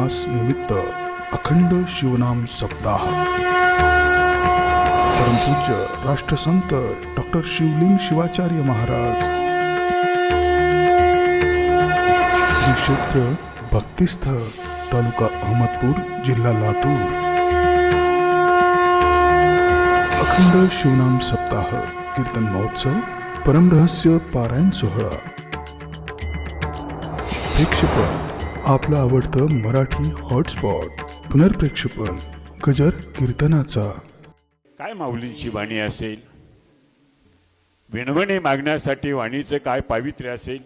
मास निमित्त अखंड शिवनाम सप्ताह परमपूज्य राष्ट्रसंत डॉक्टर शिवलिंग शिवाचार्य महाराज श्री क्षेत्र भक्तिस्थळ तालुका अहमदपूर जिल्हा लातूर अखंड शिवनाम सप्ताह कीर्तन महोत्सव परमरहस्य पारायण सोहळा प्रेक्षेपण आपलं आवडतं मराठी हॉटस्पॉट पुनर्प्रेक्षेपण गजर कीर्तनाचा काय माऊलींची वाणी असेल, विणवणे मागण्यासाठी वाणीचं काय पावित्र्य असेल,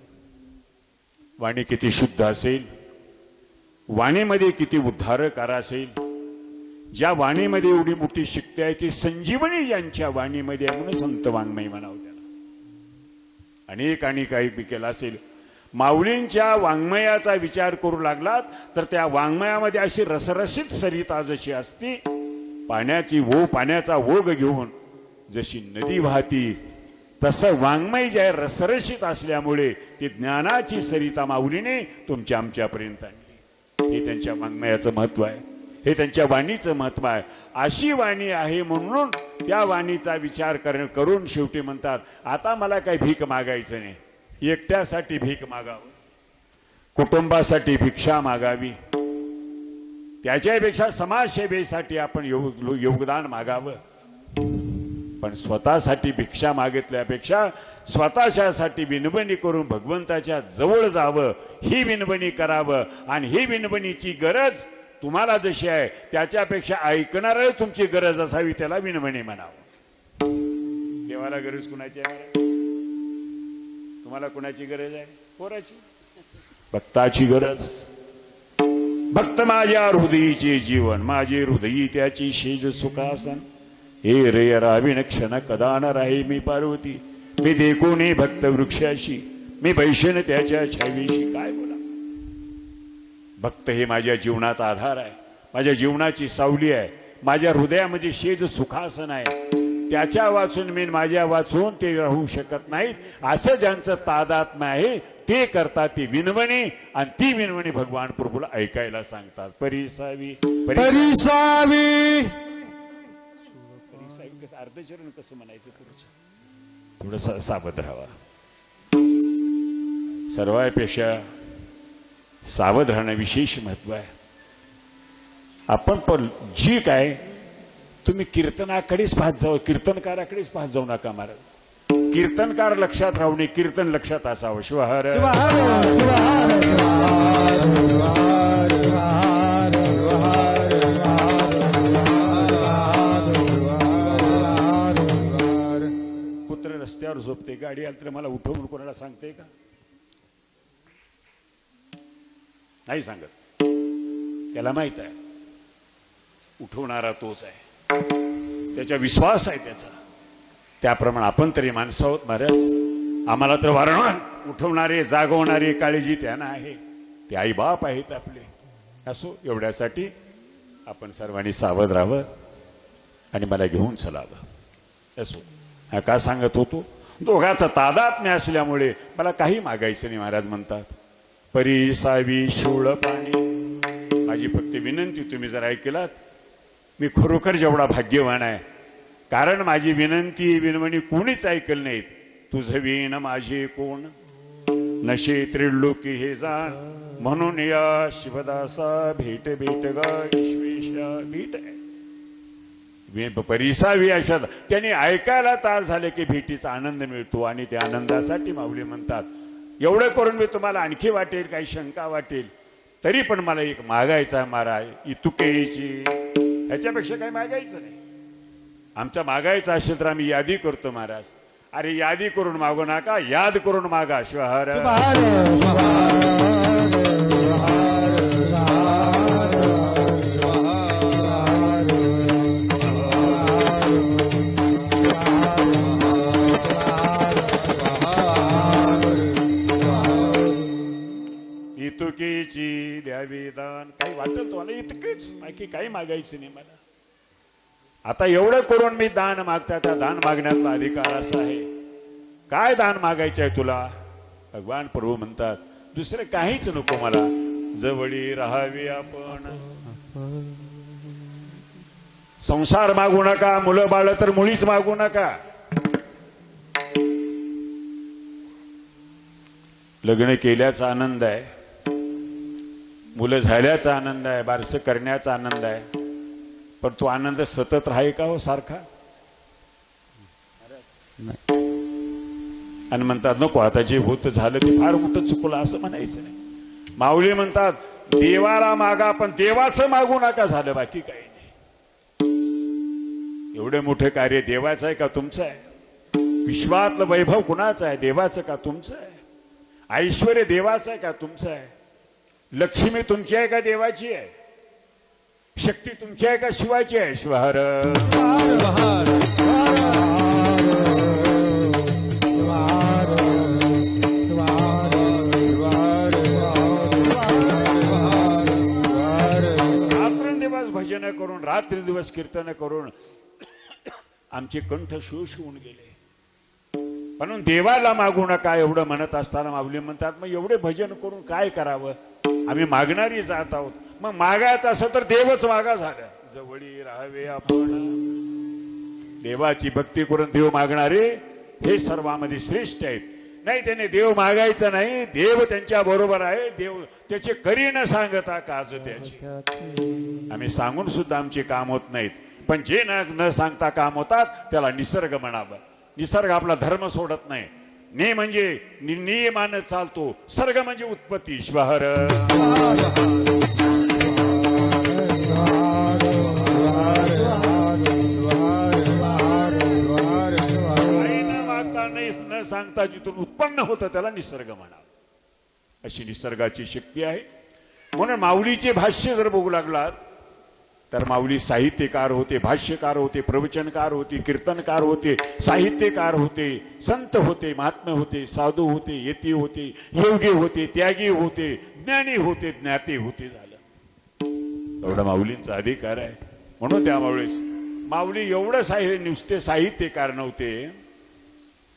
वाणी किती शुद्ध असेल, वाणीमध्ये किती उद्धारकार असेल, ज्या वाणीमध्ये एवढी मोठी शिकते आहे की संजीवनी ज्यांच्या वाणीमध्ये आहे म्हणून संत वाङ्मय म्हणावं त्याला. अनेकांनी काही केलं असेल. माऊलींच्या वाङ्मयाचा विचार करू लागलात तर त्या वाङ्मयामध्ये अशी रसरशीत सरिता जशी असती, पाण्याचा ओघ घेऊन जशी नदी वाहती, तसं वाङ्मय जे आहे रसरशीत असल्यामुळे ती ज्ञानाची सरिता माऊलीने तुमच्या आमच्यापर्यंत आणली. हे त्यांच्या वाङ्मयाचं महत्व आहे, हे त्यांच्या वाणीचं महत्व आहे. अशी वाणी आहे म्हणून त्या वाणीचा विचार करून शेवटी म्हणतात, आता मला काही भीक मागायचं नाही, एकट्यासाठी भीक मागावं, कुटुंबासाठी भिक्षा मागावी, त्याच्यापेक्षा समाजसेवेसाठी आपण योगदान मागावं. पण स्वतःसाठी भिक्षा मागितल्यापेक्षा स्वतःच्यासाठी विनवणी करून भगवंताच्या जवळ जावं, ही विनवणी करावं. आणि ही विनवणीची गरज तुम्हाला जशी आहे त्याच्यापेक्षा ऐकणार तुमची गरज असावी, त्याला विनवणी म्हणावं. देवाला गरज कुणाची आहे? तुम्हाला कुणाची गरज आहे? पोराची, भक्ताची गरज. भक्त माझ्या हृदयीचे जीवन, माझे हृदयी त्याची शेज सुखासन. हे रे रावीण क्षण कदा न राही मी पार्वती, मी देखोने भक्त वृक्षाशी, मी बैशन त्याच्या छावीशी. काय बोला, भक्त हे माझ्या जीवनाचा आधार आहे, माझ्या जीवनाची सावली आहे, माझ्या हृदयामध्ये शेज सुखासन आहे. त्याच्या वाचून मी माझ्या वाचून ते राहू शकत नाहीत. असं ज्यांचं तादात्म्य आहे ते करतात ती विनवणी, आणि ती विनवणी भगवान प्रभूला ऐकायला सांगतात. परिसावी परिसावी कसं अर्धचरण कसं म्हणायचं, थोडं सावध राहावा. सर्वांपेक्षा सावध राहणं विशेष महत्व आहे. आपण पण जी काय तुम्ही कीर्तनाकडेच पाहत जाऊ, कीर्तनकाराकडेच पाहत जाऊ नका महाराज. कीर्तनकार लक्षात राहू नये, कीर्तन लक्षात असावं. शिवहर कुत्र रस्त्यावर झोपते, गाडी आली तर मला उठवून कोणाला सांगते का? नाही सांगत. त्याला माहित आहे उठवणारा तोच आहे, त्याचा विश्वास आहे त्याचा. त्याप्रमाणे आपण तरी माणसं आहोत महाराज. आम्हाला तर वारंवार उठवणारे जागवणारे काळजी त्यांना आहे, ते आई बाप आहेत आपले. असो, एवढ्यासाठी आपण सर्वांनी सावध राहावं आणि मला घेऊन चलावं. असो, का सांगत होतो, दोघांचा तादात्म्य असल्यामुळे मला काही मागायचं नाही. महाराज म्हणतात, परिसावी शूळ पाणी. माझी फक्त विनंती तुम्ही जर ऐकलात, मी खरोखर जेवढा भाग्यवान आहे, कारण माझी विनंती विनवणी कोणीच ऐकल नाहीत. तुझ विण माझे कोण, नशे त्रिलोकी हे जाण, म्हणून या शिवदासा भेट भेट गा विश्वेशा भेट आहे. परिसावी अशात त्यांनी ऐकायला तास झाले की भेटीचा आनंद मिळतो. आणि त्या आनंदासाठी माऊली म्हणतात, एवढं करून मी तुम्हाला आणखी वाटेल, काही शंका वाटेल तरी पण मला एक मागायचं आहे महाराज, इतुकेची. ह्याच्यापेक्षा काही मागायचं नाही. आमचा मागायचं असेल तर आम्ही यादी करतो महाराज. अरे यादी करून मागू नका, याद करून मागा. शिवहर इतुकेची द्यावी दान. काही वाटेल तुम्हाला इतकंच, बाकी काही मागायचं नाही मला. आता एवढं करून मी दान मागता, त्या दान मागण्यातला अधिकार असा आहे. काय दान मागायचं आहे तुला? भगवान प्रभू म्हणतात, दुसरं काहीच नको मला, जवळी राहावे आपण. संसार मागू नका, मुलं बाळ तर मुळीच मागू नका. लग्न केल्याचा आनंद आहे, मुलं झाल्याचा आनंद आहे, बारसं करण्याचा आनंद आहे, पण तो आनंद सतत राहील का हो सारखा? नाही. आणि म्हणतात नको आता जे होत झालं ते फार मोठं चुकलं असं म्हणायचं नाही. माऊली म्हणतात देवाला मागा पण देवाचं मागू नका, झालं बाकी काही नाही. एवढे मोठे कार्य देवाचं आहे का तुमचं आहे? विश्वातलं वैभव कुणाचं आहे? देवाचं का तुमचं आहे? ऐश्वर्य देवाचं आहे का तुमचं आहे? लक्ष्मी तुमची आहे का देवाची आहे? शक्ती तुमची आहे का शिवाची आहे? शिवहर रात्रंदिवस भजन करून, रात्री दिवस कीर्तन करून आमचे कंठ शोष होऊन गेले. म्हणून देवाला मागू नका एवढं म्हणत असताना माऊली म्हणतात मग एवढे भजन करून काय करावं? आम्ही मागणारी जात आहोत. मग मागायचं असं तर देवच मागा झालं. जवळी राहावे आपण. देवाची भक्ती करून देव मागणारे हे सर्वांमध्ये श्रेष्ठ आहेत. नाही त्याने देव मागायचं नाही, देव त्यांच्या बरोबर आहे. देव त्याचे करी न सांगता काज त्याची. आम्ही सांगून सुद्धा आमचे काम होत नाहीत, पण जे न सांगता काम होतात त्याला निसर्ग म्हणावं. निसर्ग आपला धर्म सोडत नाही. ने म्हणजे नियमानं चालतो, सर्ग म्हणजे उत्पत्ती. ईश्वर न सांगता जिथून उत्पन्न होतं त्याला निसर्ग म्हणावं. अशी निसर्गाची शक्ती आहे. म्हणून माऊलीचे भाष्य जर बघू लागलात तर माऊली साहित्यकार होते, भाष्यकार होते, प्रवचनकार होते, कीर्तनकार होते, साहित्यकार होते, संत होते, महात्मे होते, साधू होते, यती होते, योगी होते, त्यागी होते, ज्ञानी होते, ज्ञाते होते. झालं एवढा माऊलींचा अधिकार आहे. म्हणून त्यावेळेस माऊली एवढं नुसते साहित्यकार नव्हते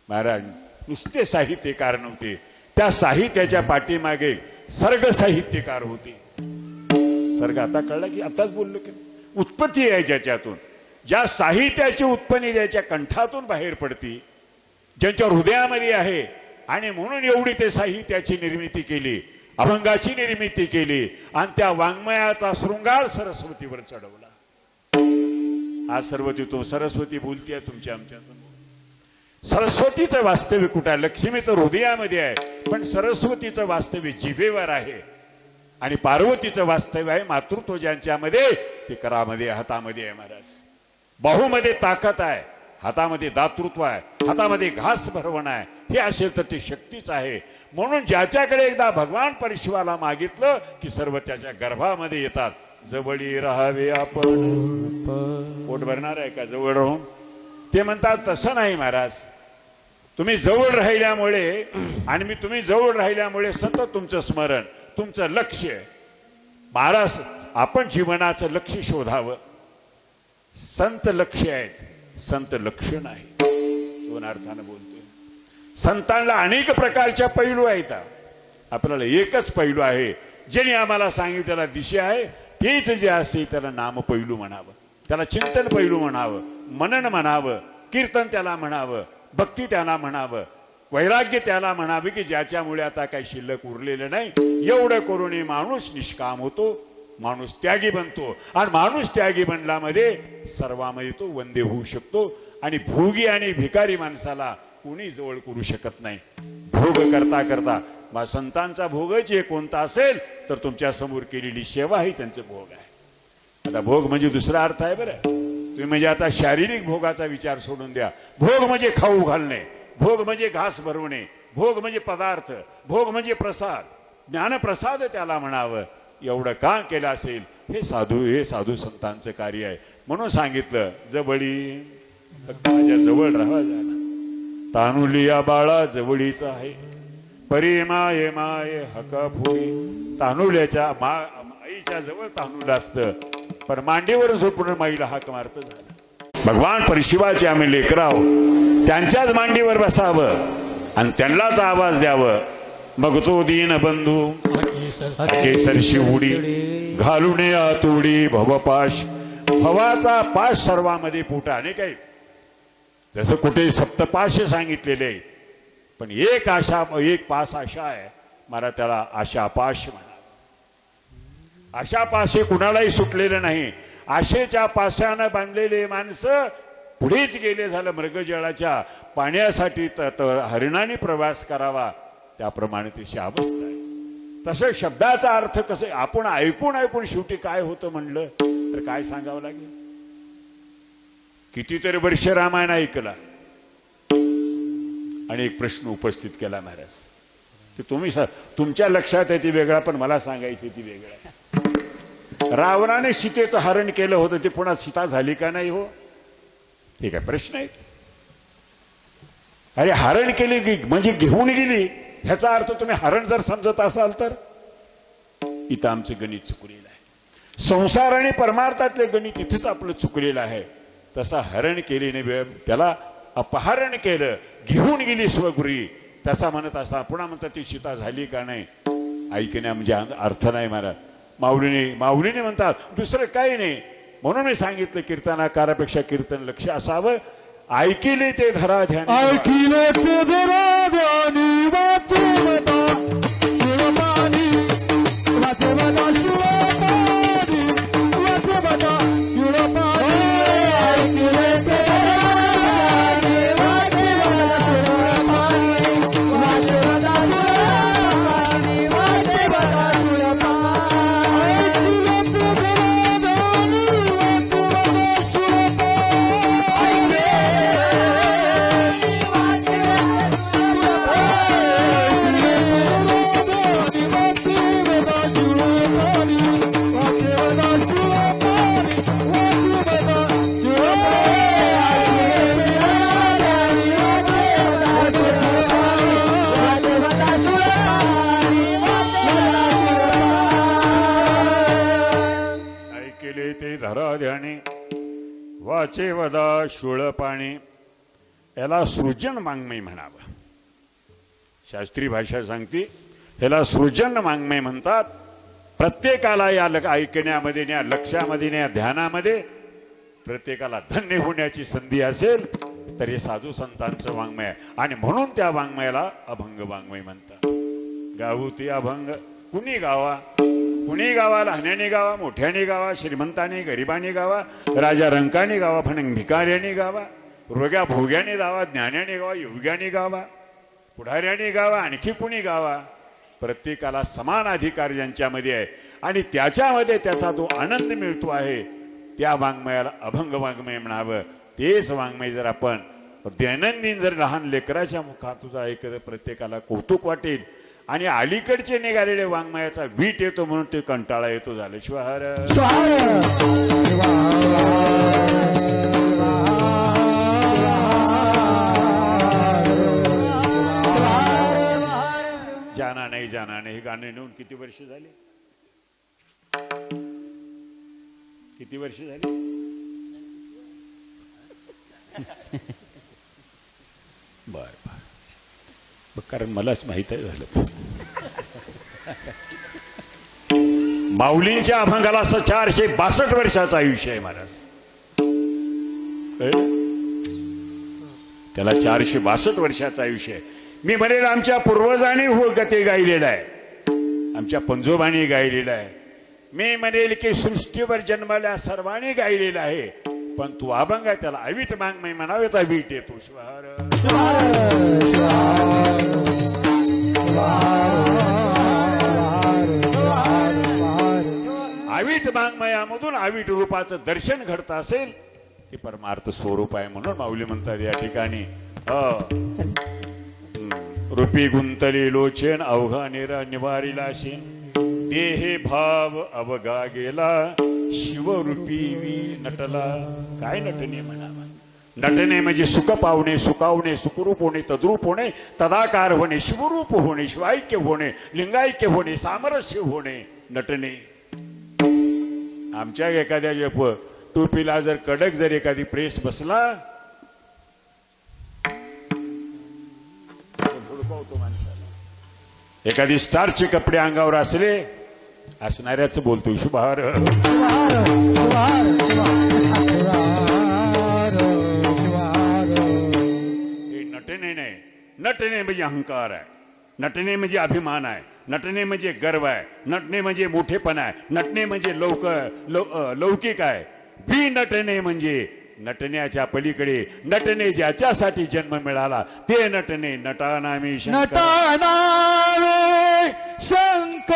महाराज, नुसते साहित्यकार नव्हते. त्या साहित्याच्या पाठीमागे सर्ग साहित्यकार होते. सर्ग आता कळला की आताच बोललो की उत्पत्ती आहे ज्याच्यातून, ज्या साहित्याची उत्पत्ती ज्याच्या कंठातून बाहेर पडती, ज्यांच्या हृदयामध्ये आहे. आणि म्हणून एवढी ते साहित्याची निर्मिती केली, अभंगाची निर्मिती केली आणि त्या वाङ्मयाचा शृंगार सरस्वतीवर चढवला. आज सरस्वती बोलतीये तुमच्या आमच्या समोर. सरस्वतीचं वास्तव्य कुठं आहे? लक्ष्मीचं हृदयामध्ये आहे, पण सरस्वतीचं वास्तव्य जिभेवर आहे. आणि पार्वतीचं वास्तव्य आहे मातृत्व ज्यांच्यामध्ये, ते करामध्ये हातामध्ये आहे महाराज. बाहूमध्ये ताकद आहे, हातामध्ये दातृत्व आहे, हातामध्ये घास भरवण आहे. हे असेल तर ते शक्तीच आहे. म्हणून ज्याच्याकडे एकदा भगवान परशिवाला मागितलं की सर्व त्याच्या गर्भामध्ये येतात. जवळी राहावे आपण. पोट भरणार आहे का जवळ राहून? ते म्हणतात तसं नाही महाराज, तुम्ही जवळ राहिल्यामुळे आणि तुम्ही जवळ राहिल्यामुळे सतत तुमचं स्मरण, तुमचं लक्ष. महाराज आपण जीवनाचं लक्ष शोधावं. संत लक्ष आहेत, संत लक्ष नाही. दोन अर्थानं बोलतोय. संतांना अनेक प्रकारच्या पैलू आहेत, आपल्याला एकच पैलू आहे ज्याने आम्हाला सांगितलं त्याला दिशा आहे. तेच जे असेल त्याला नाम पैलू म्हणावं, त्याला चिंतन पैलू म्हणावं, मनन म्हणावं, कीर्तन त्याला म्हणावं, भक्ती त्याला म्हणावं, वैराग्य त्याला म्हणावे की ज्याच्यामुळे आता काही शिल्लक उरलेलं नाही. एवढं करून माणूस निष्काम होतो, माणूस त्यागी बनतो. आणि माणूस त्यागी बनल्यामध्ये सर्वांमध्ये तो वंदे होऊ शकतो. आणि भोगी आणि भिकारी माणसाला कोणी जवळ करू शकत नाही. भोग करता करता संतांचा भोगच जे कोणता असेल तर तुमच्या समोर केलेली सेवा ही त्यांचं भोग आहे. आता भोग म्हणजे दुसरा अर्थ आहे बरं. तुम्ही म्हणजे आता शारीरिक भोगाचा विचार सोडून द्या. भोग म्हणजे खाऊ घालणे, भोग म्हणजे घास भरवणे, भोग म्हणजे पदार्थ, भोग म्हणजे प्रसाद, ज्ञानप्रसाद त्याला म्हणावं. एवढं का केलं असेल हे साधू संतांचं कार्य आहे. म्हणून सांगितलं जवळी, फक्त माझ्या जवळ राहा. झाला तानुलिया बाळा जवळीचा आहे, परी माये माये हका फुरी. तानुल्याच्या आईच्या जवळ तानुल असतं, पण मांडीवर झोपून माईला हाक मारत झालं. भगवान परशिवाचे आम्ही लेकराव, त्यांच्याच मांडीवर बसावं आणि त्यांनाच आवाज द्यावं. मग तो दीन बंधू केसरशी उडी घालून आतुडी भवपाश भवाचा पाश सर्वांमध्ये फुटा नाही काही जसं कुठे सप्तपाश सांगितलेले आहे पण एक आशा एक पास आशा आहे मला त्याला आशापाश म्हणा आशापाश हे कुणालाही सुटलेलं नाही आशेच्या पाशानं बांधलेले माणसं पुढेच गेले झालं मृगजळाच्या पाण्यासाठी हरिणाने प्रवास करावा त्याप्रमाणे तशी अवस्था आहे तसं शब्दाचा अर्थ कसं आपण ऐकून शेवटी काय होतं म्हणलं तर काय सांगावं लागेल कितीतरी वर्ष रामायण ऐकला आणि एक प्रश्न उपस्थित केला महाराज की तुम्ही तुमच्या लक्षात आहे ती वेगळा पण मला सांगायची ती वेगळा रावणाने सीतेचं हरण केलं होतं ते पुन्हा सीता झाली का नाही हो हे काय प्रश्न आहे अरे हरण केली म्हणजे घेऊन गेली ह्याचा अर्थ तुम्ही हरण जर समजत असाल तर इथं आमचं गणित चुकलेलं आहे संसार आणि परमार्थातले गणित इथेच आपलं चुकलेलं आहे तसा हरण केलीने त्याला अपहरण केलं घेऊन गेली स्वगृही तसा म्हणत असता पुन्हा म्हणतात ती सीता झाली का नाही ऐकण्या म्हणजे अर्थ नाही मला माऊलीने म्हणतात दुसरं काही नाही म्हणून मी सांगितलं कीर्तनाकारापेक्षा कीर्तन लक्ष असावं ऐकिले ते धरा ध्यान ऐकिले ते धरा ध्यानी वाचवता शिवपाणी वाचवता शिवपाणी वाचवता शिवपाणी ऐकिले ते धरा ध्यानी वाचवता शिवपाणी वाचवता शिवपाणी वाचवता शिवपाणी ऐकिले ते धरा ध्यानी वाचवता शिवपाणी ऐकिले ते धरा ध्यानी वाचे वदा शुळ पाणी याला सृजन वाङ्मय म्हणावं शास्त्रीय भाषा सांगते ह्याला सृजन वाङ्मय म्हणतात प्रत्येकाला या ऐकण्यामध्ये या लक्षामध्ये या ध्यानामध्ये प्रत्येकाला धन्य होण्याची संधी असेल तर हे साधू संतांचं वाङ्मय आहे आणि म्हणून त्या वाङ्मयाला अभंग वाङ्मय म्हणतात गाऊ ते अभंग कुणी गावा कुणी गावा लहान्याने गावा मोठ्याने गावा श्रीमंताने गरिबाने गावा राजा रंकाने गावा पण भिकाऱ्याने गावा रोग्या भोग्याने गावा ज्ञानाने गावा योग्याने गावा पुढाऱ्याने गावा आणखी कुणी गावा प्रत्येकाला समान अधिकार ज्यांच्यामध्ये आहे आणि त्याच्यामध्ये त्याचा जो आनंद मिळतो आहे त्या वाङ्मयाला अभंग वाङ्मय म्हणावं तेच वाङ्मय जर आपण दैनंदिन जर लहान लेकराच्या मुखातून ऐकत प्रत्येकाला कौतुक वाटेल आणि अलीकडचे निघालेले वाङ्मयाचा वीट येतो म्हणून ते कंटाळा येतो झालं शिवाहर जाना नाही हे गाणं नेऊन किती वर्ष झाली बर कारण मलाच माहित आहे झालं माऊलींच्या अभंगाला असं 462 वर्षाचं आयुष्य आहे महाराज त्याला 462 वर्षाचं आयुष्य आहे मी म्हणेल आमच्या पूर्वजांनी हो गते गायलेला आहे आमच्या पंजोबांनी गायलेला आहे मी म्हणेल की सृष्टीवर जन्माला सर्वांनी गायलेला आहे पण तू अभंग आहे त्याला अवीट वाङ्मय म्हणावेचा वीट येतो शिवार अवीट वाङ्मयामधून अवीट रूपाचं दर्शन घडत असेल ते परमार्थ स्वरूप आहे म्हणून माऊली म्हणतात या ठिकाणी रूपी गुंतले लोचन अवघा निरा निवारिला शेन देहे भाव अवघा गेला शिवरूपी नटला काय नटने म्हणावा नटने म्हणजे सुख पावणे सुखावणे सुखरूप होणे तद्रूप होणे तदाकार होणे शिवरूप होणे शिवाऐक्य होणे लिंगाऐक्य होणे सामरस्य होणे नटने आमच्या एखाद्या टोपीला जर कडक जर एखादी प्रेस बसला भुडकावतो माणसाला एखादी स्टारचे कपडे अंगावर असणाऱ्याच बोलतोय शुभार. हे नटणे नाही, नटणे म्हणजे अहंकार आहे, नटणे म्हणजे अभिमान आहे, नटणे म्हणजे गर्व आहे, नटणे म्हणजे मोठेपणा आहे, नटणे म्हणजे लौकिक आहे. बी नटणे म्हणजे नटण्याच्या पलीकडे, नटणे ज्याच्यासाठी जन्म मिळाला ते नटणे. नटानामी नटानामे शंकराचे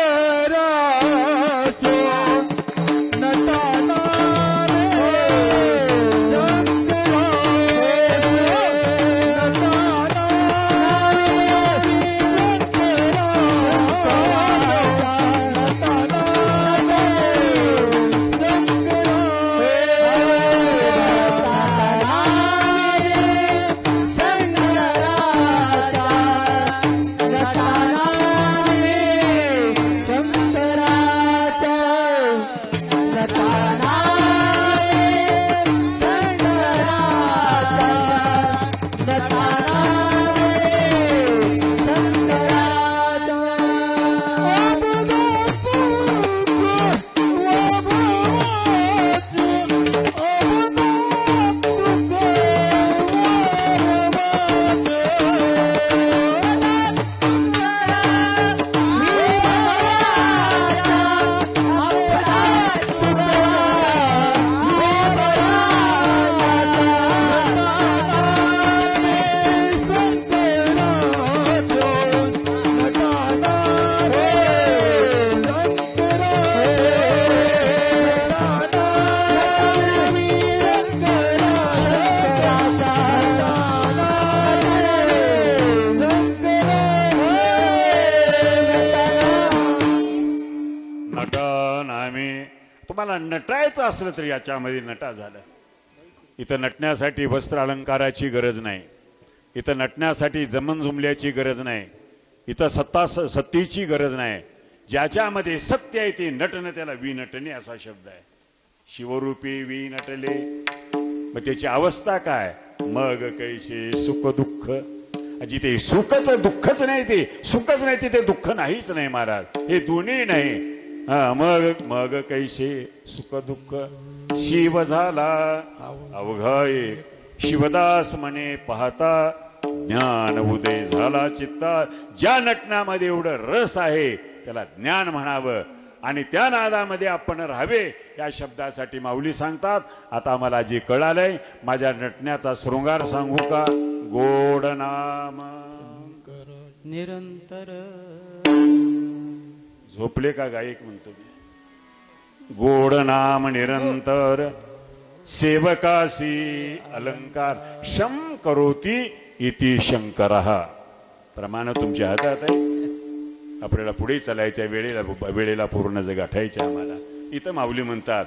तुम्हाला नटायचं असलं तर याच्यामध्ये नटा झालं. इथं नटण्यासाठी वस्त्र अलंकाराची गरज नाही, इथं नटण्यासाठी जमन जुमल्याची गरज नाही, इथं सत्तेची गरज नाही. ज्याच्यामध्ये सत्य आहे ते नटणं, त्याला विनटणे असा शब्द आहे. शिवरूपी विनटले, मग त्याची अवस्था काय? मग कैसे सुख दुःख. जिथे सुखच दुःखच नाही ते सुखच नाही तिथे दुःख नाहीच नाही महाराज. हे दोन्ही नाही. मग कैसे सुख दुःख. शिव झाला अवघाये शिवदास म्हणे पाहता, ज्ञान उदय झाला चित्ता. ज्या नटनामध्ये एवढं रस आहे त्याला ज्ञान म्हणावं आणि त्या नादामध्ये आपण राहावे. या शब्दासाठी माऊली सांगतात. आता मला जे कळालंय, माझ्या नटण्याचा शृंगार सांगू का? गोड नाम निरंतर. झोपले का गायक म्हणतो मी. गोड नाम निरंतर सेवकासी अलंकार शम करोती इति शंकरः. प्रमाण तुमच्या हातात आहे. आपल्याला पुढे चालायच्या वेळेला पूर्ण जग गाठायचे आम्हाला. इथं माऊली म्हणतात,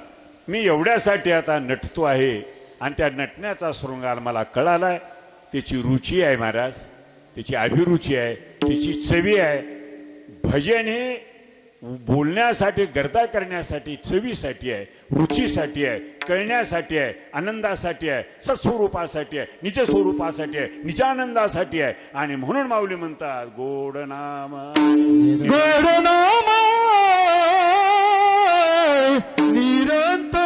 मी एवढ्यासाठी आता नटतो आहे आणि त्या नटण्याचा शृंगार मला कळालाय. त्याची रुची आहे महाराज, त्याची अभिरुची आहे, त्याची चवी आहे. भजन हे बोलण्यासाठी, गर्दा करण्यासाठी, चवीसाठी आहे, रुचीसाठी आहे, कळण्यासाठी आहे, आनंदासाठी आहे, सत्स्वरूपासाठी आहे, निज स्वरूपासाठी आहे, निजानंदासाठी आहे. आणि म्हणून माऊली म्हणतात गोड नाम गोड नाम निरंतर.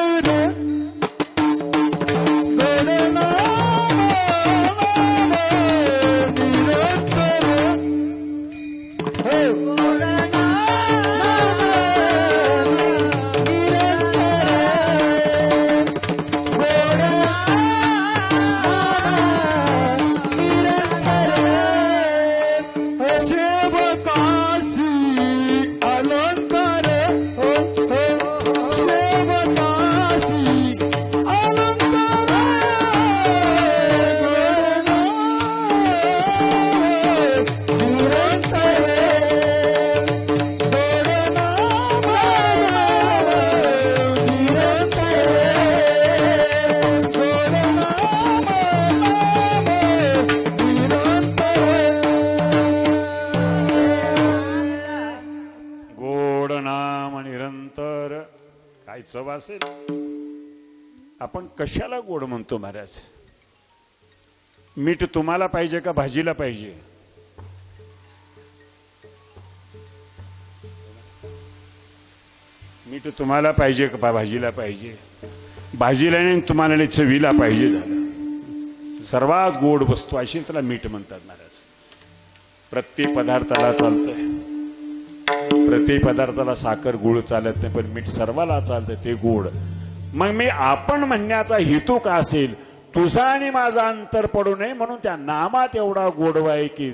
गोड नाम निरंतर. चव असेल. आपण कशाला गोड म्हणतो महाराज? मीठ तुम्हाला पाहिजे का भाजीला पाहिजे? मीठ तुम्हाला पाहिजे का भाजीला पाहिजे, भाजीला नाही तुम्हाला नाही चवीला पाहिजे झालं. सर्वात गोड वस्तू अशी त्याला मीठ म्हणतात महाराज. प्रत्येक पदार्थाला चालतंय, प्रत्येक पदार्थाला साखर गुळ चालत नाही, पण मीठ सर्वाला चालतं, ते गोड. मग मी आपण म्हणण्याचा हेतू का असेल, तुझा आणि माझा अंतर पडू नये म्हणून त्या नामात एवढा गोडवा आहे की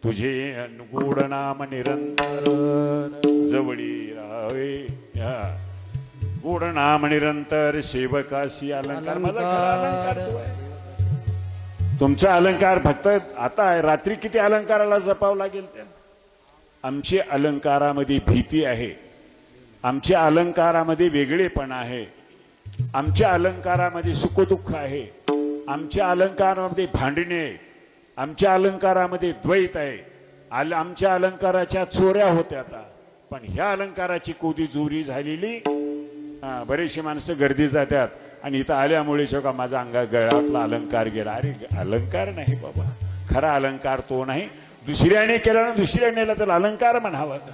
तुझे गोड नाम निरंतर जवळी राहावे. गोड नाम निरंतर सेवकाशी अलंकार. माझा खरा अलंकार तो आहे. तुमचा अलंकार फक्त आता आहे, रात्री किती अलंकाराला जपावं लागेल त्या. आमच्या अलंकारामध्ये भीती आहे, आमच्या अलंकारामध्ये वेगळेपण आहे, आमच्या अलंकारामध्ये सुखदुःख आहे, आमच्या अलंकारामध्ये भांडणे आहे, आमच्या अलंकारामध्ये द्वैत आहे, आमच्या अलंकाराच्या चोऱ्या होत्या आता. पण ह्या अलंकाराची कोदी चोरी झालेली. बरेचसे माणसं गर्दी जातात आणि इथं आल्यामुळे का माझा अंगा गळ्यातला अलंकार गेला. अरे अलंकार नाही बाबा, खरा अलंकार तो नाही. दुसऱ्याने केला ना दुसऱ्याने नेला तर अलंकार म्हणावा का?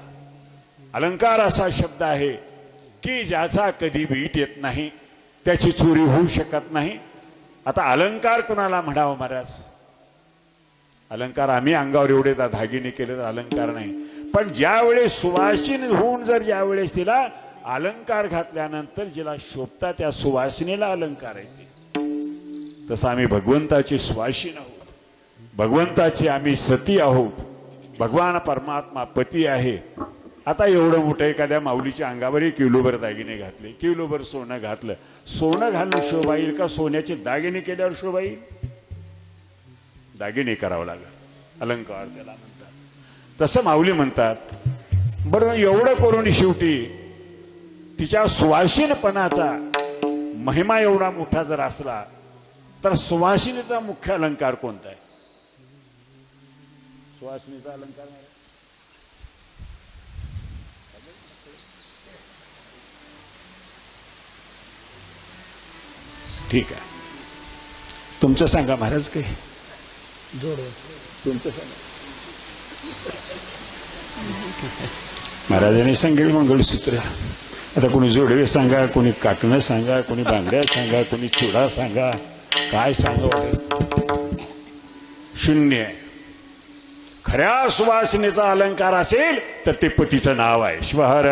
अलंकार असा शब्द आहे की ज्याचा कधी बीट येत नाही, त्याची चोरी होऊ शकत नाही. आता अलंकार कुणाला म्हणावं महाराज? अलंकार आम्ही अंगावर एवढे धागिने केले तर अलंकार नाही. पण ज्यावेळेस सुवासिनी होऊन जर ज्यावेळेस तिला अलंकार घातल्यानंतर जिला शोभता त्या सुवासिनीला अलंकार येते. तसं आम्ही भगवंताची सुवासिनी आहोत, भगवंताची आम्ही सती आहोत. भगवान परमात्मा पती आहे. आता एवढं मोठं एखाद्या माऊलीच्या अंगावर किलोभर दागिने घातले, किलोभर सोनं घातलं, सोनं घालून शोभा येईल का? सोन्याचे दागिने केल्यावर शोभा येईल? दागिने करावं लागेल, अलंकार त्याला म्हणतात. तसं माऊली म्हणतात. बरं एवढं करून शेवटी तिच्या सुवासिनपणाचा महिमा एवढा मोठा जर असला तर सुवासिनीचा मुख्य अलंकार कोणता आहे? सुवासिनीचा अलंकार ठीक आहे, तुमचं सांगा महाराज. काही तुमचं सांगा. महाराजांनी सांगेल मंगळसूत्र. आता कोणी जोडवे सांगा, कोणी काटणं सांगा, कोणी बांगड्या सांगा, कोणी चुडा सांगा, काय सांगा, शून्य आहे. खऱ्या सुवासिनीचा अलंकार असेल तर ते पतीचं नाव आहे. शिवहर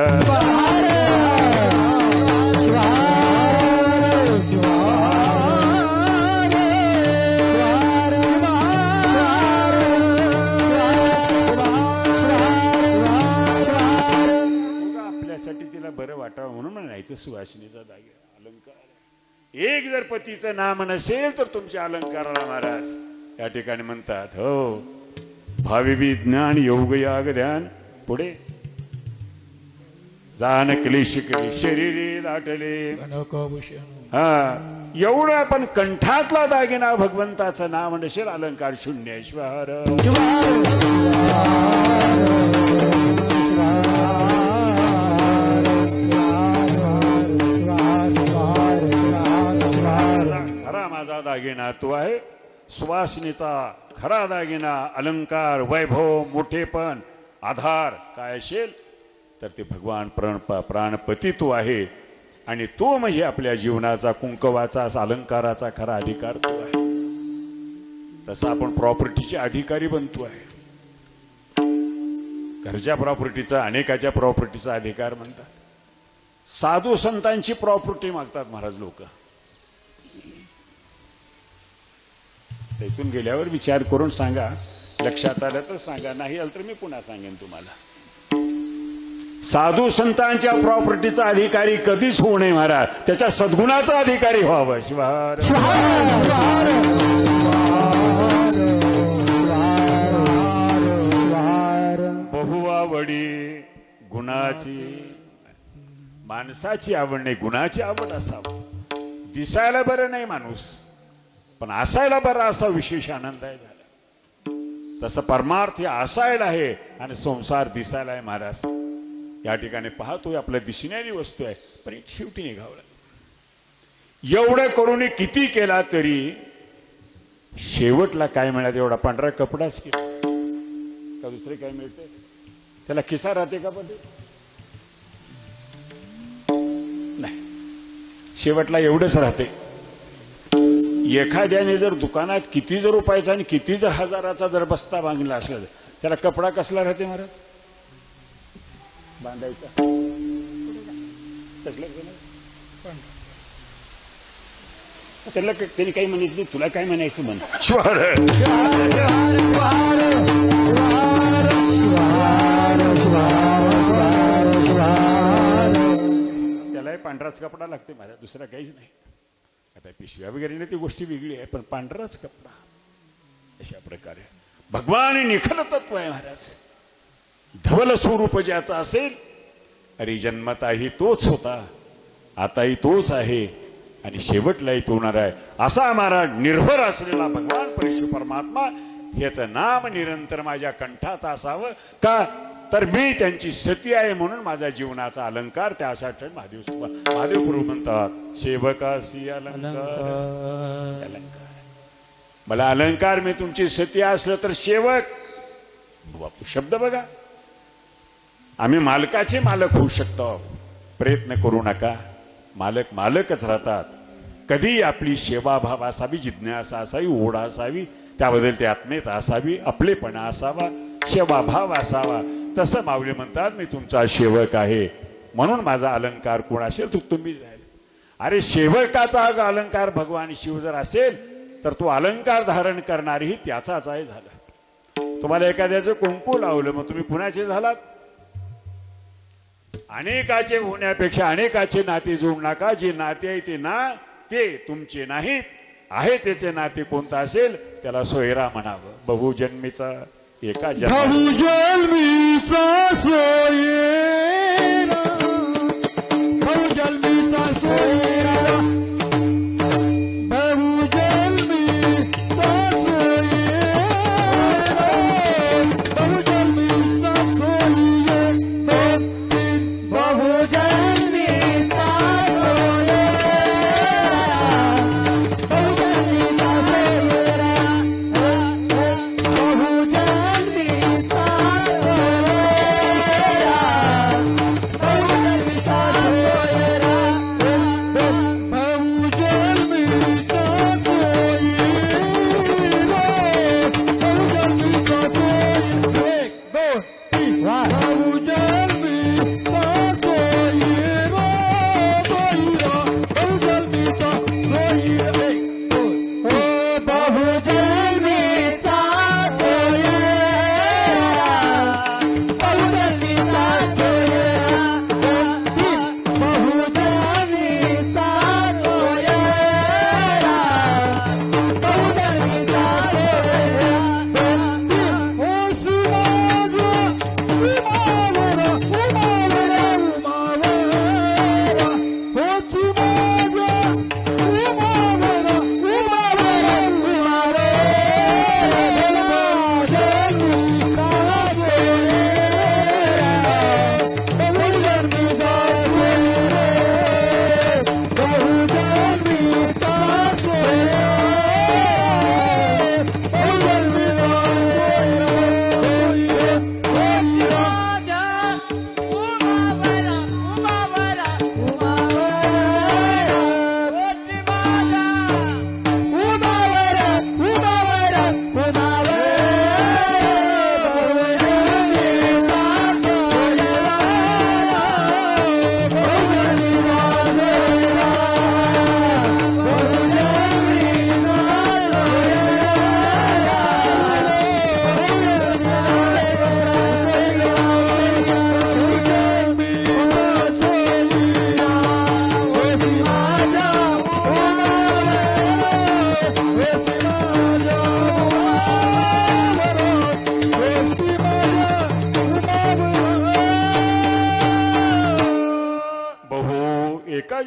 बरं वाटावं म्हणून म्हणायचं सुवासिनीचा दागिना अलंकार. एक जर पतीचं नाम नसेल तर तुमच्या अलंकाराला महाराज या ठिकाणी म्हणतात. हो, भावी विज्ञान योग याग ध्यान. पुढे जान क्लेश केली शरीरे दाटले. हा, एवढं पण कंठातला दागिना भगवंताचं नाम नसेल अलंकार शून्य. श्वार माझा दागिना तो आहे. सुवासिनीचा खरा दागिना अलंकार, वैभव, मोठेपण, आधार काय असेल तर ते भगवान प्राणपती तो आहे. आणि तो म्हणजे आपल्या जीवनाचा कुंकवाचा अलंकाराचा खरा अधिकार तो आहे. तसा आपण प्रॉपर्टीचे अधिकारी बनतो आहे. घरच्या प्रॉपर्टीचा, अनेकाच्या प्रॉपर्टीचा अधिकार म्हणतात. साधू संतांची प्रॉपर्टी मागतात महाराज लोक. इथून गेल्यावर विचार करून सांगा. लक्षात आलं तर सांगा, नाही आलं तर मी पुन्हा सांगेन तुम्हाला. साधू संतांच्या प्रॉपर्टीचा अधिकारी कधीच होऊ नये महाराज, त्याच्या सद्गुणाचा अधिकारी व्हावं. शिवार बहुआवडी गुणाची. माणसाची आवड नाही, गुणाची आवड असावं. दिसायला बरं नाही माणूस, पण असायला बरा असा विशेष आनंद आहे झाला. तसं परमार्थ असायला आहे आणि संसार दिसायला आहे महाराज. या ठिकाणी पाहतोय आपल्या दिसणारी वस्तू आहे, पण शेवटी निघावं लागेल. एवढं करून किती केला तरी शेवटला काय मिळालं? एवढा पांढरा कपडाच केला का दुसरे काय मिळते? त्याला खिसा राहते का? पण शेवटला एवढंच राहते. एखाद्याने जर दुकानात किती जर रुपयाचा आणि किती जर हजाराचा जर बस्ता बांधला असला त्याला कपडा कसला राहते महाराज बांधायचा कसला त्याला त्यांनी काही म्हणत नाही. तुला काय म्हणायचं म्हण त्यालाही पांढराच कपडा लागते महाराज, दुसरा काहीच नाही. आता पिशव्या वगैरे नाही ती गोष्टी वेगळी आहे, पण पांढराच कपडा. अशा प्रकारे भगवान निखल तत्व आहे महाराज. धवल स्वरूप ज्याचा असेल अरे जन्मताही तोच होता, आताही तोच आहे आणि शेवटलाही तो होणार आहे. असा आम्हाला निर्भर असलेला भगवान परिशु परमात्मा ह्याचं नाम निरंतर माझ्या कंठात असावं का तर मी त्यांची सती आहे म्हणून माझ्या जीवनाचा अलंकार त्या अशा महादेव गुरु म्हणतात सेवकासी अलंकार. मला अलंकार मी तुमची सती असलं तर सेवक शब्द बघा. आम्ही मालकाचे मालक होऊ शकतो, प्रयत्न करू नका. मालक मालकच राहतात. कधी आपली सेवाभाव असावी, जिज्ञासा असावी, ओढ असावी, त्याबद्दल ते आत्मीयता असावी, आपलेपणा असावा, सेवाभाव असावा. तसं माऊली म्हणतात मी तुमचा सेवक आहे म्हणून माझा अलंकार कोण असेल तर तुम्ही जाईल. अरे सेवकाचा अलंकार भगवान शिव जर असेल तर तो अलंकार धारण करणारीही त्याचाच आहे झाला. तुम्हाला एखाद्याचं कुंकू लावलं मग तुम्ही कुणाचे झालात. अनेकाचे होण्यापेक्षा अनेकाचे नाते जोडू नका. जे नाते आहे ते ना ते तुमचे नाहीत, आहे त्याचे नाते कोणतं असेल त्याला सोयरा म्हणावं. बहुजन्मीचा एका बहुजन्मीचा सोयरा, बहुजन्मीचा सोयरा, बहुजन्मीचा सोयरा, बहुजन्मीचा सोयरा, बहुजन्मीचा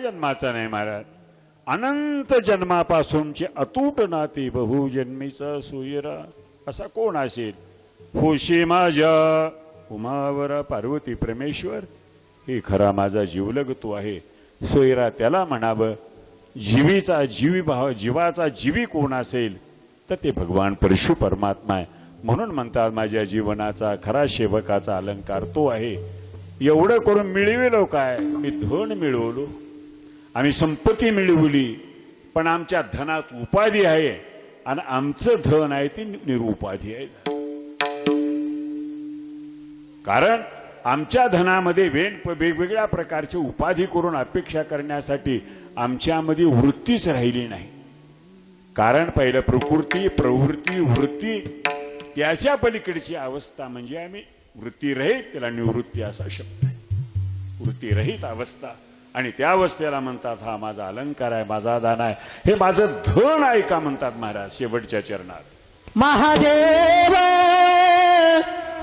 जन्माचा नाही महाराज, अनंत जन्मापासूनचे अतूट नाते बहुजन्मीचा सोयरा असा कोण असेल. होशी माझ्या उमावरा पार्वती परमेश्वर, हे खरा माझा जीवलग तो आहे. सोयरा त्याला म्हणावं. जीवीचा जीवी भाव, जीवाचा जीवी कोण असेल तर ते भगवान परशु परमात्मा आहे. म्हणून म्हणतात माझ्या जीवनाचा खरा सेवकाचा अलंकार तो आहे. एवढं करून मिळविलो काय, मी धन मिळवलो. आम्ही संपत्ती मिळवली, पण आमच्या धनात उपाधी आहे आणि आमचं धन आहे ती निरुपाधी आहे. कारण आमच्या धनामध्ये वेगवेगळ्या प्रकारची उपाधी करून अपेक्षा करण्यासाठी आमच्यामध्ये वृत्तीच राहिली नाही. कारण पहिलं प्रकृती, प्रवृत्ती, वृत्ती त्याच्या पलीकडची अवस्था म्हणजे आम्ही वृत्तीरहित, त्याला निवृत्ती असा शब्द आहे. वृत्तीरहित अवस्था, आणि त्या अवस्थेला म्हणतात हा माझा अलंकार आहे, माझा दान आहे, हे माझं धन आहे का म्हणतात महाराज शेवटच्या चरणात. महादेव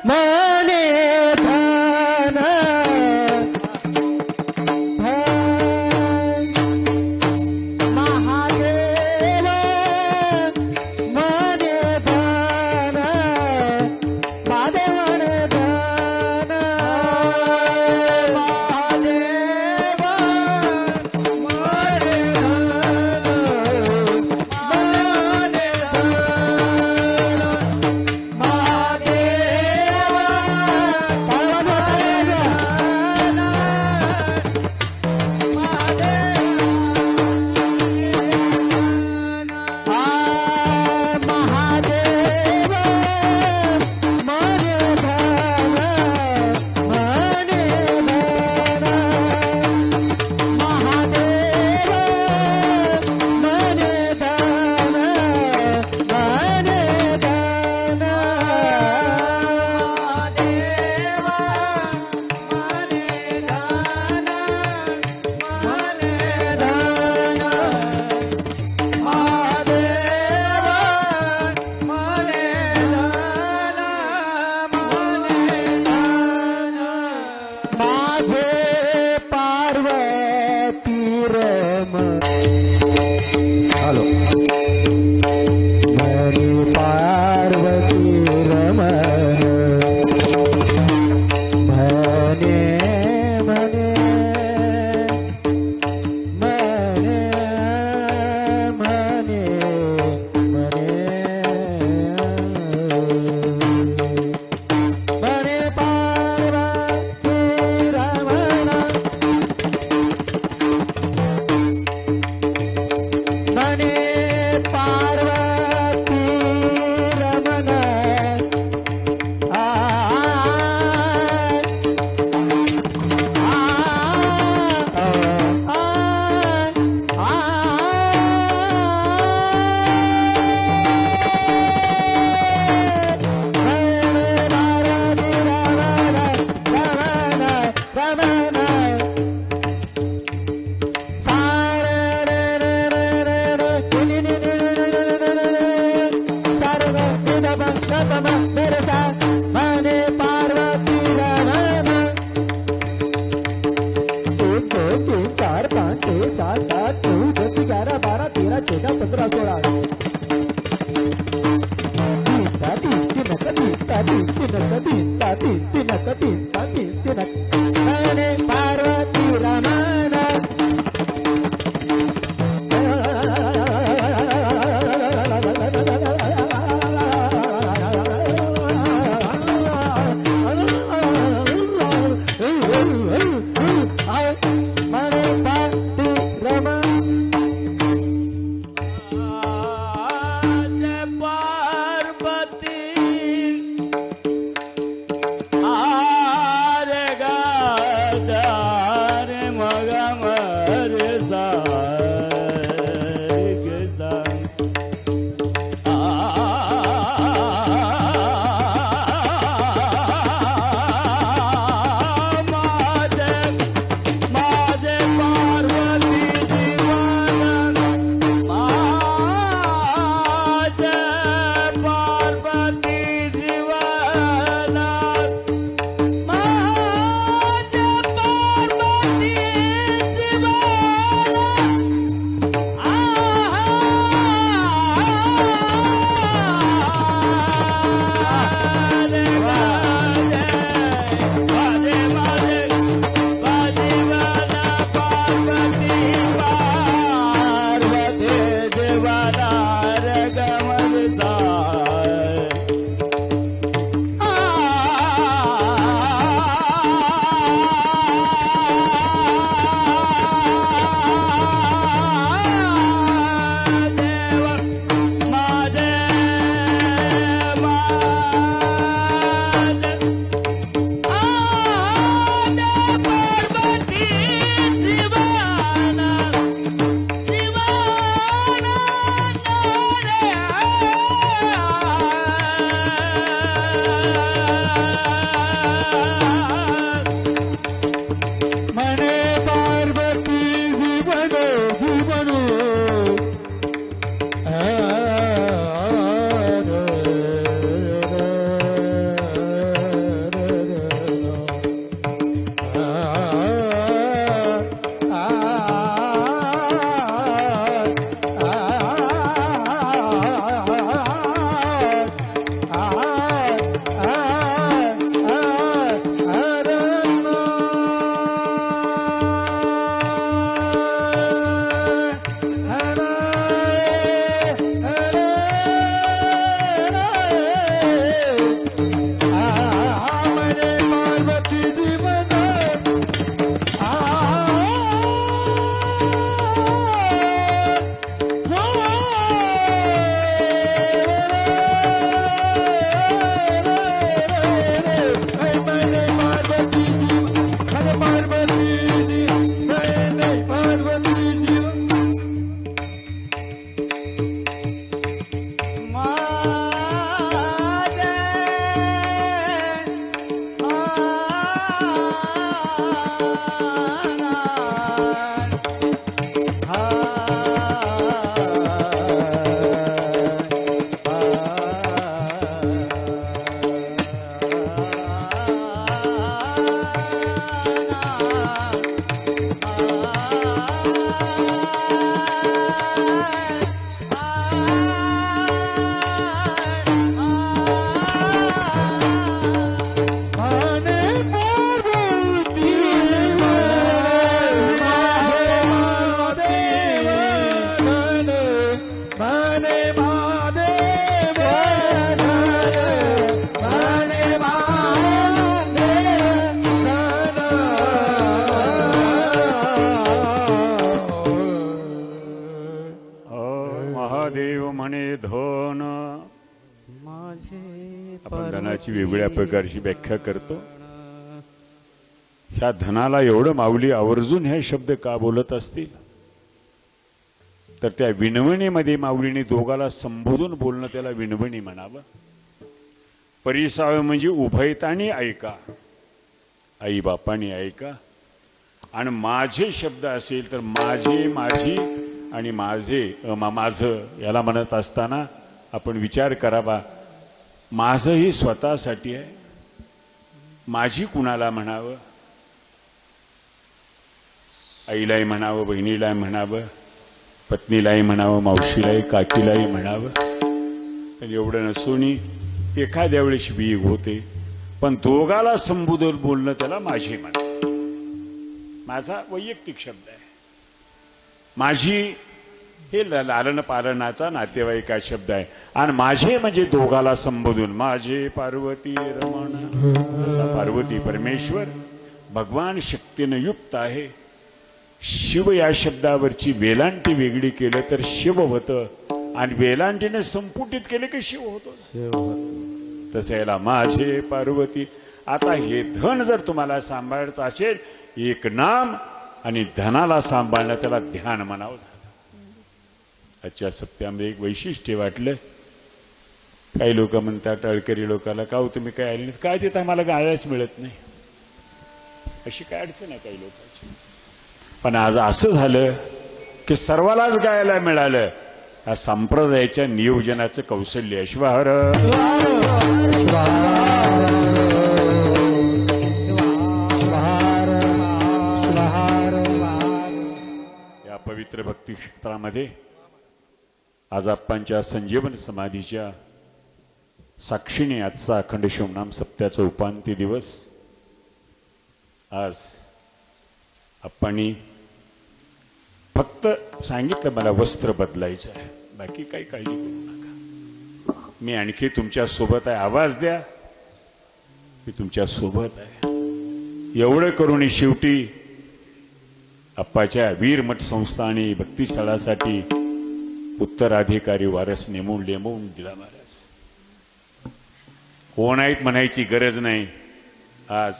मने धन महादेव मने धन महादेव मने धन महादेव मने म्हणे महादेव म्हणे महादेव म्हणे धन. माझे आपण धनाची वेगवेगळ्या प्रकारची व्याख्या करतो. ह्या धनाला एवढं माऊली आवर्जून हे शब्द का बोलत असतील तर त्या विनवणीमध्ये माऊलीने दोघाला संबोधून बोलणं त्याला विनवणी म्हणावं. परिसाव म्हणजे उभयतानी ऐका, आई बापानी ऐका. आणि माझे शब्द असेल तर माझे, माझी आणि माझे माझं याला म्हणत असताना आपण विचार करावा. माझं ही स्वतःसाठी आहे, माझी कुणाला म्हणावं? आईलाही म्हणावं, बहिणीलाही म्हणावं, पत्नीलाही म्हणावं, मावशीलाही, काकीलाही म्हणावं. पण एवढं नसून एखाद्या वेळेस वीग होते. पण दोघाला संबोधन बोलणं त्याला माझे म्हणा. माझा वैयक्तिक शब्द आहे. माझी हे लालन पालनाचा नातेवाईका शब्द आहे. आणि माझे म्हणजे दोघाला संबोधून माझे पार्वती रमण. असा पार्वती परमेश्वर भगवान शक्तीनं युक्त आहे. शिव या शब्दावरची वेलांटी वेगळी केलं तर शिव होतं आणि वेलांटीने संपुटित केले की शिव होतो. तसं याला माझे पार्वती. आता हे धन जर तुम्हाला सांभाळायचं असेल, एक नाम आणि धनाला सांभाळणं त्याला ध्यान म्हणावं झालं. आजच्या सप्त्यामध्ये एक वैशिष्ट्य वाटलं. काही लोक म्हणतात, टळकरी लोकांना, का हो तुम्ही काय आले काय देता, मला गायलाच मिळत नाही. अशी काय अडचण आहे काही लोकांची. पण आज असं झालं की सर्वांनाच गायला मिळालं. या संप्रदायाच्या नियोजनाचं कौशल्य. शिवाहर या पवित्र भक्ती क्षेत्रामध्ये आज आप्पांच्या संजीवन समाधीच्या साक्षीने आजचा अखंड शिवनाम सप्त्याचा उपांत्य दिवस. आज आप्पांनी फक्त सांगितलं मला वस्त्र बदलायचं आहे, बाकी काही काळजी करू नका. मी आणखी तुमच्या सोबत आहे. आवाज द्या, मी तुमच्या सोबत आहे. एवढं करून शेवटी आप्पाच्या वीरमठ संस्था आणि भक्तिस्थळासाठी उत्तराधिकारी वारस नेमून दिला महाराज. कोण आहेत म्हणायची गरज नाही. आज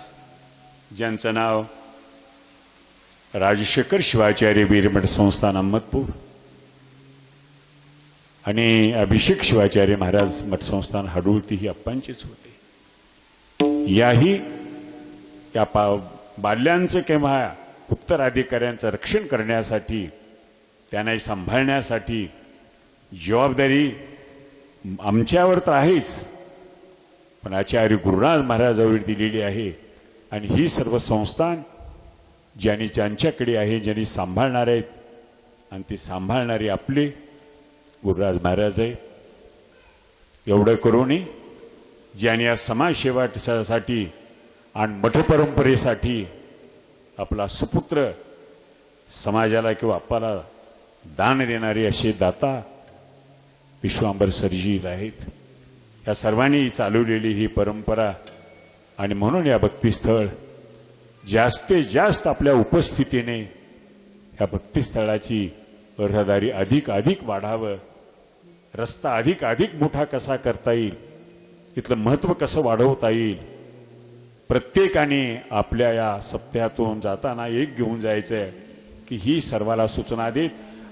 ज्यांचं नाव राजशेखर शिवाचार्य वीरमठ संस्थान अहमदपूर आणि अभिषेक शिवाचार्य महाराज मठ संस्थान हाडुळती ही आप्पांचीच होते. याही या बाल्यांचं किंवा उत्तराधिकाऱ्यांचं रक्षण करण्यासाठी, त्यांनाही सांभाळण्यासाठी जबाबदारी आमच्यावर तर आहेच, पण आचार्य गुरुनाथ महाराजांवर दिलेली आहे. आणि ही सर्व संस्थान ज्यांच्याकडे आहे, ज्यांनी सांभाळणार आहेत, आणि ते सांभाळणारे आपले गुरुराज महाराज आहे. एवढं करूनही ज्यांनी या समाजसेवासाठी आणि मठपरंपरेसाठी आपला सुपुत्र समाजाला किंवा आपल्याला दान देणारे असे दाता विश्वांबर सरजी आहेत. या सर्वांनी चालवलेली ही परंपरा. आणि म्हणून या भक्तिस्थळ जास्तीत जास्त आपल्या उपस्थितीने या भक्तिस्थळाची रहदारी अधिक वाढावं, रस्ता अधिक मोठा कसा करता येईल, इथलं महत्त्व कसं वाढवता येईल. प्रत्येकाने आपल्या या सप्त्यातून जाताना एक घेऊन जायचं की ही सर्वाला सूचना देत.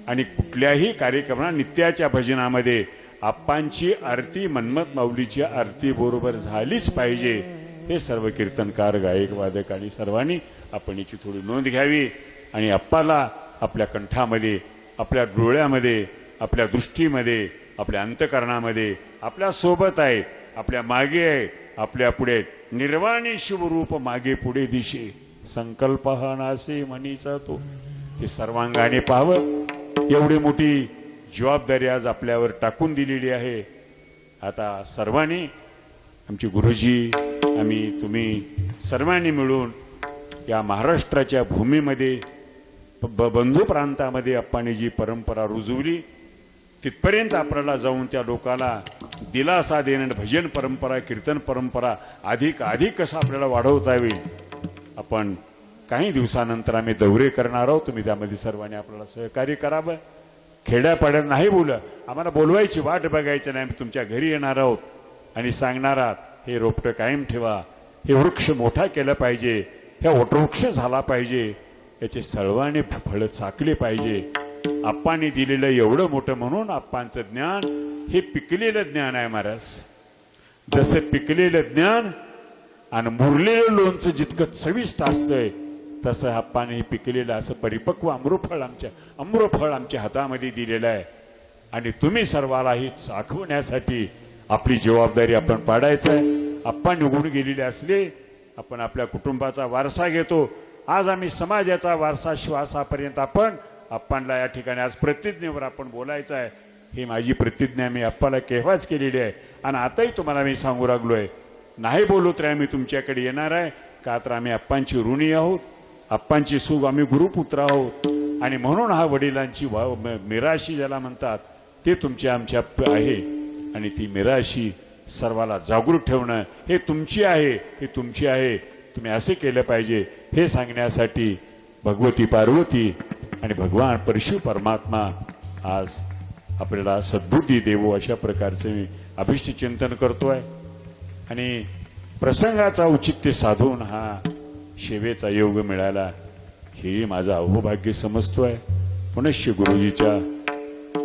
आणि कुठल्याही कार्यक्रमात नित्याच्या भजनामध्ये आप्पांची आरती मन्मथ माऊलीची आरती बरोबर झालीच पाहिजे. हे सर्व कीर्तनकार, गायक, वादक आणि सर्वांनी आपण याची थोडी नोंद घ्यावी. आणि आप्पाला आपल्या कंठामध्ये, आपल्या डोळ्यामध्ये, आपल्या दृष्टीमध्ये, आपल्या अंतकरणामध्ये आपल्या सोबत आहे, आपल्या मागे आहे, आपल्या पुढे निर्वाणी शिवरूप मागे पुढे दिशे संकल्प हा नासे मनीचा तो. ते सर्वांगाने पाहावं. एवढी मोठी जबाबदारी आज आपल्यावर टाकून दिलेली आहे. आता सर्वांनी, आमचे गुरुजी, आम्ही, तुम्ही सर्वांनी मिळून या महाराष्ट्राच्या भूमीमध्ये बंधू प्रांतामध्ये आप्पांनी जी परंपरा रुजवली तिथपर्यंत आपल्याला जाऊन त्या लोकाला दिलासा देणं, भजन परंपरा, कीर्तन परंपरा अधिक कसं आपल्याला वाढवता येईल. आपण काही दिवसानंतर आम्ही दौरे करणार आहोत. तुम्ही त्यामध्ये सर्वांनी आपल्याला सहकार्य करावं. खेड्यापाड्यात नाही बोलं, आम्हाला बोलवायची वाट बघायची नाही. आम्ही तुमच्या घरी येणार आहोत आणि सांगणार आहात हे रोपटं कायम ठेवा, हे वृक्ष मोठा केलं पाहिजे, ह्या वटवृक्ष झाला पाहिजे, याचे सर्वांनी फळं चाकले पाहिजे. आप्पांनी दिलेलं एवढं मोठं म्हणून आप्पांचं ज्ञान हे पिकलेलं ज्ञान आहे महाराज. जसं पिकलेलं ज्ञान आणि मुरलेलं लोणचं जितकं चविष्ट असतंय तसं आप्पाने पिकलेलं असं परिपक्व अमृतफळ आमच्या हातामध्ये दिलेलं आहे. आणि तुम्ही सर्वाला ही चाखवण्यासाठी आपली जबाबदारी आपण पाडायचं आहे. आप्पा निघून गेलेले असले आपण आपल्या कुटुंबाचा वारसा घेतो. आज आम्ही समाजाचा वारसा श्वासापर्यंत आपण आप्पांना या ठिकाणी आज प्रतिज्ञेवर आपण बोलायचं आहे. ही माझी प्रतिज्ञा मी आप्पाला केव्हाच केलेली आहे आणि आताही तुम्हाला मी सांगू लागलोय. नाही बोलू तर आम्ही तुमच्याकडे येणार आहे, का तर आम्ही आप्पांची ऋणी आहोत. आप्पांची सुख आम्ही गुरुपुत्र आहोत आणि म्हणून हा वडिलांची मिराशी ज्याला म्हणतात ते तुमच्या आमच्या आहे. आणि ती मिराशी सर्वाला जागृत ठेवणं हे तुमची आहे, हे तुमची आहे. तुम्ही असे केलं पाहिजे हे सांगण्यासाठी भगवती पार्वती आणि भगवान परशु परमात्मा आज आपल्याला सद्बुद्धी देवो अशा प्रकारचे मी अभिष्ट चिंतन करतोय. आणि प्रसंगाचा औचित्य साधून हा सेवेचा योग मिळाला हे माझं अहोभाग्य समजतोय. पुनश्च गुरुजीच्या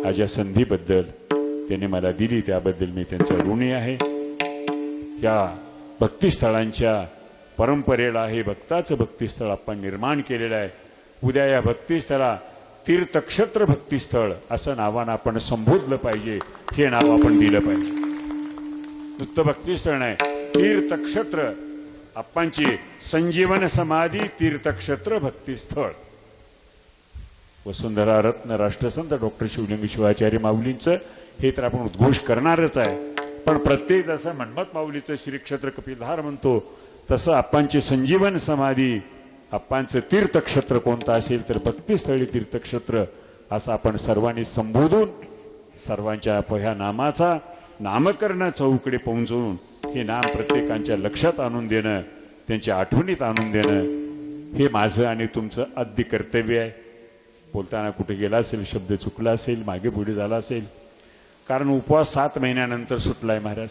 आज या संधीबद्दल त्यांनी मला दिली त्याबद्दल मी त्यांचा ऋणी आहे. या भक्तिस्थळांच्या परंपरेला हे भक्ताचं भक्तिस्थळ आपण निर्माण केलेलं आहे. उद्या या भक्तिस्थळा तीर्थक्षेत्र भक्तिस्थळ असं नावानं आपण संबोधलं पाहिजे. हे नाव आपण दिलं पाहिजे. नुसतं भक्तिस्थळ नाही, तीर्थक्षेत्र आप्पांची संजीवन समाधी तीर्थक्षेत्र भक्तिस्थळ. वसुंधरा रत्न राष्ट्रसंत डॉक्टर शिवलिंग शिवाचार्य माऊलींचं हे तर आपण उद्घोष करणारच आहे. पण प्रत्येक जसं मन्मथ माऊलीचं श्रीक्षेत्र कपिलधार म्हणतो तसं आप्पांची संजीवन समाधी, आप्पांचं तीर्थक्षेत्र कोणतं असेल तर भक्तिस्थळी तीर्थक्षेत्र असं आपण सर्वांनी संबोधून सर्वांच्या ह्या नामाचा नामकरण चौकडे पोहोचवून हे नाम प्रत्येकांच्या लक्षात आणून देणं, त्यांच्या आठवणीत आणून देणं हे माझं आणि तुमचं आद्य कर्तव्य आहे. बोलताना कुठे गेला असेल, शब्द चुकला असेल, मागे पुढे झाला असेल, कारण उपवास 7 महिन्यानंतर सुटलाय महाराज.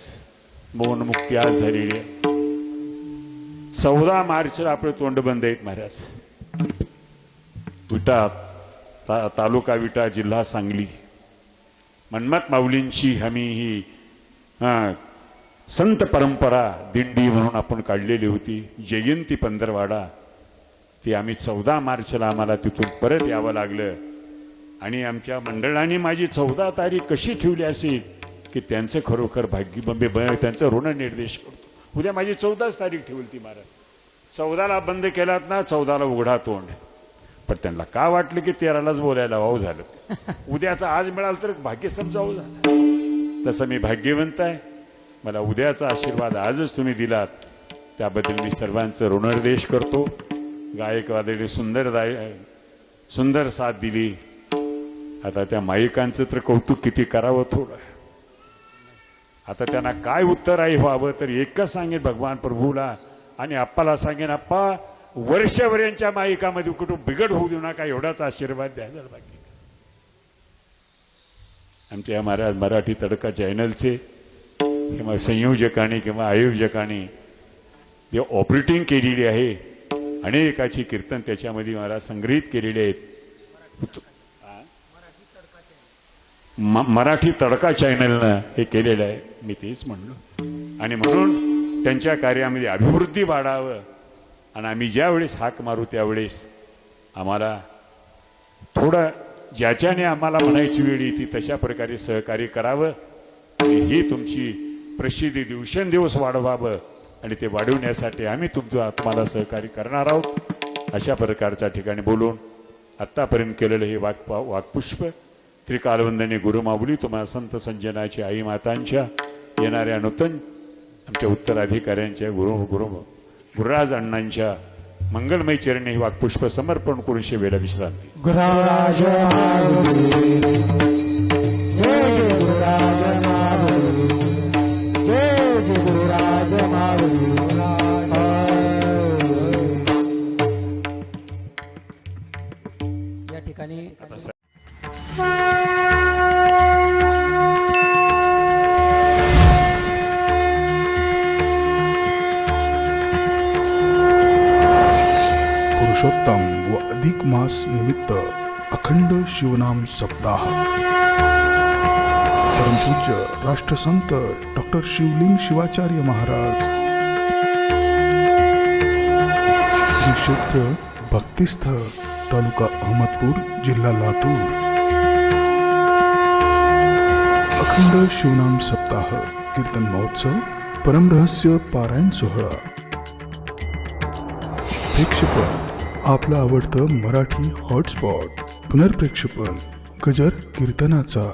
मौनमुक्ती आज झालेली आहे. 14 मार्चला आपले तोंड बंद आहेत महाराज. विटा तालुका विटा, जिल्हा सांगली. मन्मथ माऊलींची आम्ही ही संत परंपरा दिंडी म्हणून आपण काढलेली होती. जयंती पंधरवाडा ती आम्ही 14 मार्चला आम्हाला तिथून परत यावं लागलं. आणि आमच्या मंडळाने माझी 14 तारीख कशी ठेवली असेल की त्यांचं खरोखर भाग्य, त्यांचं ऋण निर्देश करतो. उद्या माझी 14च तारीख ठेवली ती महाराज. 14ला बंद केलात ना, 14ला उघडा तोंड. पण त्यांना का वाटलं की 13लाच बोलायला वाव झालं. उद्याचा आज मिळालं तर भाग्य समजावं झालं. तसं मी भाग्यवंत आहे. मला उद्याचा आशीर्वाद आजच तुम्ही दिलात त्याबद्दल मी सर्वांचं ऋणनिर्देश करतो. गायक वादळे सुंदर साथ दिली. आता त्या माईकांचं तर कौतुक किती करावं थोडं. आता त्यांना काय उत्तर आहे व्हावं तर एकच सांगेन भगवान प्रभूला आणि आप्पाला सांगेन, आप्पा वर्षभर यांच्या माईकामध्ये कुठं बिघड होऊ देऊ नका, एवढाच आशीर्वाद द्यायला बाकी. आमच्या महाराज मराठी तडका चॅनलचे किंवा संयोजकांनी किंवा आयोजकांनी जे ऑपरेटिंग केलेली आहे, अनेकाची कीर्तन त्याच्यामध्ये मला संग्रहित केलेले आहेत. मराठी तडका चॅनलनं हे केलेलं आहे. मी तेच म्हणलो. आणि म्हणून त्यांच्या कार्यामध्ये अभिवृद्धी वाढावं आणि आम्ही ज्यावेळेस हाक मारू त्यावेळेस आम्हाला थोडं ज्याच्याने आम्हाला म्हणायची वेळ येते तशा प्रकारे सहकार्य करावं. आणि ही तुमची प्रसिद्धी दिवसेंदिवस वाढवावं आणि ते वाढवण्यासाठी आम्ही तुमचं आत्माला सहकार्य करणार आहोत. अशा प्रकारच्या ठिकाणी बोलून आत्तापर्यंत केलेलं हे वाक्पुष्प त्रिकालवंदने गुरुमाऊली तुम्हाला संत संजनाची आई मातांच्या येणाऱ्या नूतन आमच्या उत्तराधिकाऱ्यांच्या गुरुराज अण्णांच्या मंगलमय चरणी हे वाक्पुष्प समर्पण करून शेवेला विश्रांती. गुरुराज मास निमित्त अखंड शिवनाम सप्ताह परमपूज्य राष्ट्रसंत डॉक्टर शिवलिंग शिवाचार्य महाराज श्री क्षेत्र भक्तिस्थळ तालुका अहमदपूर जिल्हा लातूर अखंड शिवनाम सप्ताह कीर्तन महोत्सव परमरहस्य पारायण सोहळा प्रेक्षेपण आपलं आवडतं मराठी हॉटस्पॉट पुनर्प्रेक्षेपण गजर कीर्तनाचा